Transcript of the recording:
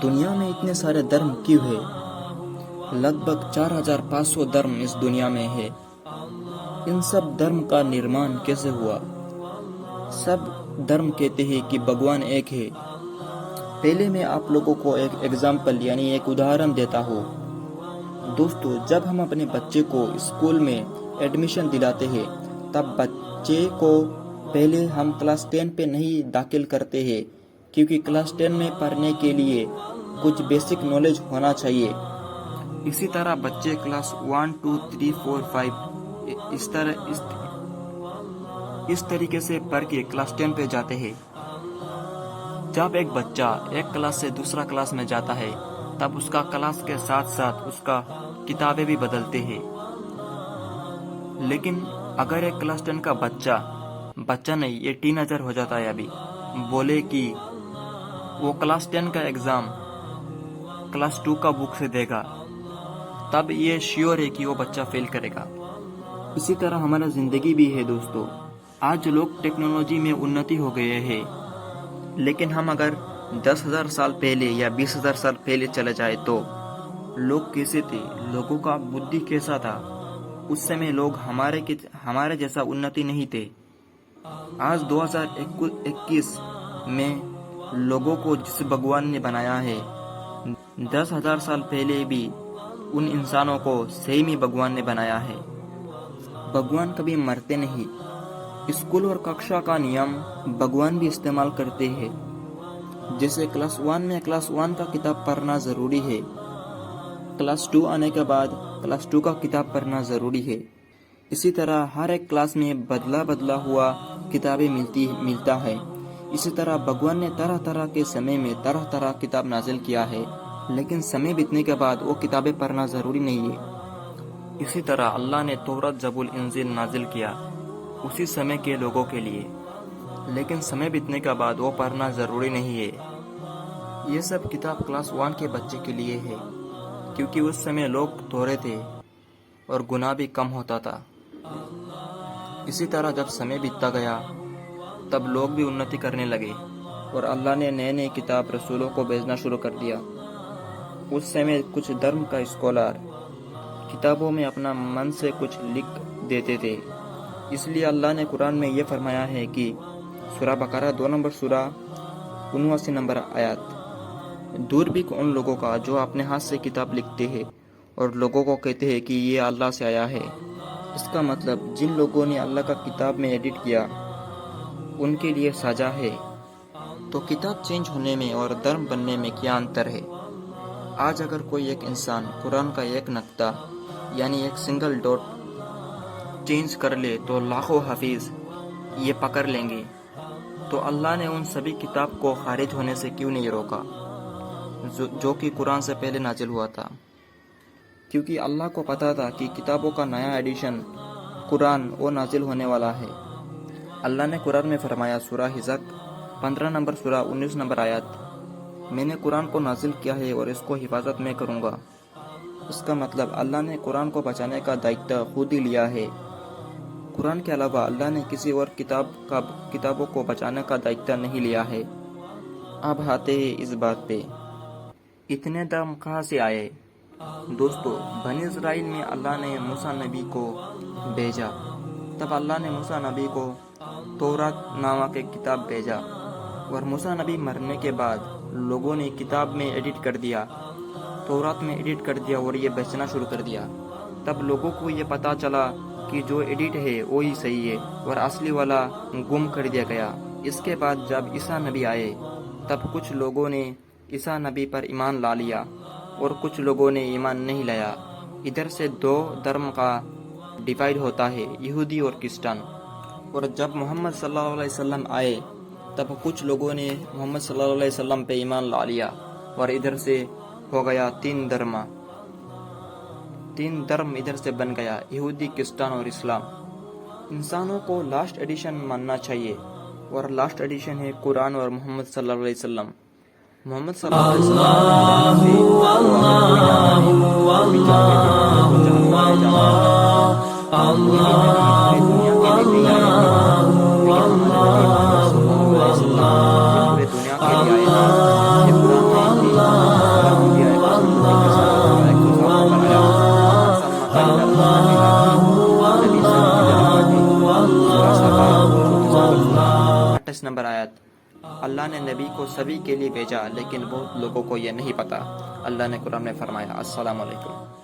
دنیا میں اتنے سارے دھرم کیوں ہے؟ لگ بھگ 4500 دھرم اس دنیا میں ہے۔ ان سب دھرم کا نرمان کیسے ہوا؟ سب دھرم کہتے ہیں کہ بھگوان ایک ہے۔ پہلے میں آپ لوگوں کو ایک ایگزامپل یعنی ایک ادھارن دیتا ہوں۔ دوستو، جب ہم اپنے بچے کو اسکول میں ایڈمیشن دلاتے ہیں تب بچے کو پہلے ہم کلاس 10 پہ نہیں داخل کرتے ہیں، کیونکہ کلاس 10 میں پڑھنے کے لیے کچھ بیسک نالج ہونا چاہیے۔ اسی طرح بچے کلاس 1 2 3 4 5 اس طریقے سے پڑھ کے کلاس 10 پہ جاتے ہیں۔ جب ایک بچہ ایک کلاس سے دوسرا کلاس میں جاتا ہے تب اس کا کلاس کے ساتھ ساتھ اس کا کتابیں بھی بدلتے ہیں۔ لیکن اگر ایک کلاس 10 کا بچہ نہیں، یہ ٹین ایجر ہو جاتا ہے، ابھی بولے کہ وہ کلاس 10 کا ایگزام کلاس 2 کا بک سے دے گا، تب یہ شیور ہے کہ وہ بچہ فیل کرے گا۔ اسی طرح ہمارا زندگی بھی ہے دوستو۔ آج لوگ ٹیکنالوجی میں انتی ہو گئے ہیں، لیکن ہم اگر 10,000 سال پہلے یا 20,000 سال پہلے چلے جائے تو لوگ کیسے تھے، لوگوں کا بدھی کیسا تھا؟ اس سمے لوگ ہمارے جیسا انتی نہیں تھے۔ آج 2021 میں لوگوں کو جس بھگوان نے بنایا ہے، 10,000 سال پہلے بھی ان انسانوں کو سیم ہی بھگوان نے بنایا ہے۔ بھگوان کبھی مرتے نہیں۔ اسکول اور ککشا کا نیم بھگوان بھی استعمال کرتے ہیں۔ جیسے کلاس 1 میں کلاس 1 کا کتاب پڑھنا ضروری ہے، کلاس 2 آنے کے بعد کلاس 2 کا کتاب پڑھنا ضروری ہے۔ اسی طرح ہر ایک کلاس میں بدلا ہوا کتابیں ملتا ہے۔ اسی طرح بھگوان نے طرح طرح کے سمے میں طرح طرح کتاب نازل کیا ہے، لیکن سمے بیتنے کے بعد وہ کتابیں پڑھنا ضروری نہیں ہے۔ اسی طرح اللہ نے تورات، زبور، انجیل نازل کیا اسی سمے کے لوگوں کے لیے، لیکن سمے بیتنے کے بعد وہ پڑھنا ضروری نہیں ہے۔ یہ سب کتاب کلاس 1 کے بچے کے لیے ہے، کیونکہ اس سمے لوگ تھوڑے تھے اور گناہ بھی کم ہوتا تھا۔ اسی طرح جب سمے بیتتا گیا تب لوگ بھی انتی کرنے لگے اور اللہ نے نئے کتاب رسولوں کو بھیجنا شروع کر دیا۔ اس سمے کچھ دھرم کا اسکالر کتابوں میں اپنا من سے کچھ لکھ دیتے تھے۔ اس لیے اللہ نے قرآن میں یہ فرمایا ہے کہ سورہ بقرہ 2 نمبر سورہ 79 نمبر آیات، دور بھی ان لوگوں کا جو اپنے ہاتھ سے کتاب لکھتے ہیں اور لوگوں کو کہتے ہیں کہ یہ اللہ سے آیا ہے۔ اس کا مطلب جن لوگوں نے اللہ کا کتاب میں ایڈٹ کیا ان کے لیے سزا ہے۔ تو کتاب چینج ہونے میں اور دھرم بننے میں کیا انتر ہے؟ آج اگر کوئی ایک انسان قرآن کا ایک نقطہ یعنی ایک سنگل ڈاٹ چینج کر لے تو لاکھوں حافظ یہ پکڑ لیں گے۔ تو اللہ نے ان سبھی کتاب کو خارج ہونے سے کیوں نہیں روکا جو کہ قرآن سے پہلے نازل ہوا تھا؟ کیونکہ اللہ کو پتا تھا کہ کتابوں کا نیا ایڈیشن قرآن وہ نازل ہونے والا ہے۔ اللہ نے قرآن میں فرمایا، سورہ حجر 15 نمبر سورہ 19 نمبر آیات، میں نے قرآن کو نازل کیا ہے اور اس کو حفاظت میں کروں گا۔ اس کا مطلب اللہ نے قرآن کو بچانے کا دائتہ خود ہی لیا ہے۔ قرآن کے علاوہ اللہ نے کسی اور کتابوں کو بچانے کا دائتہ نہیں لیا ہے۔ اب آتے ہیں اس بات پہ، اتنے دھرم کہاں سے آئے؟ دوستو، بنی اسرائیل میں اللہ نے موسیٰ نبی کو بھیجا، تب اللہ نے موسیٰ نبی کو تورات نامہ کی کتاب بھیجا، اور موسیٰ نبی مرنے کے بعد لوگوں نے کتاب میں ایڈٹ کر دیا، تورات میں ایڈٹ کر دیا اور یہ بیچنا شروع کر دیا۔ تب لوگوں کو یہ پتا چلا کہ جو ایڈٹ ہے وہی صحیح ہے اور اصلی والا گم کر دیا گیا۔ اس کے بعد جب عیسیٰ نبی آئے تب کچھ لوگوں نے عیسیٰ نبی پر ایمان لا لیا اور کچھ لوگوں نے ایمان نہیں لایا۔ ادھر سے 2 دھرم کا ڈیوائیڈ ہوتا ہے، یہودی اور کرسچن۔ اور جب محمد صلی اللہ علیہ وسلم آئے تب کچھ لوگوں نے محمد صلی اللہ علیہ وسلم پہ ایمان لا لیا اور ادھر سے ہو گیا 3 دھرم ادھر سے بن گیا، یہودی، کرسچن اور اسلام۔ انسانوں کو لاسٹ ایڈیشن ماننا چاہیے، اور لاسٹ ایڈیشن ہے قرآن اور محمد صلی اللہ علیہ وسلم۔ محمد صلی اللہ علیہ وسلم 28 نمبر آیت، اللہ نے نبی کو سبھی کے لیے بھیجا لیکن بہت لوگوں کو یہ نہیں پتا۔ اللہ نے قرآن میں فرمایا۔ السلام علیکم۔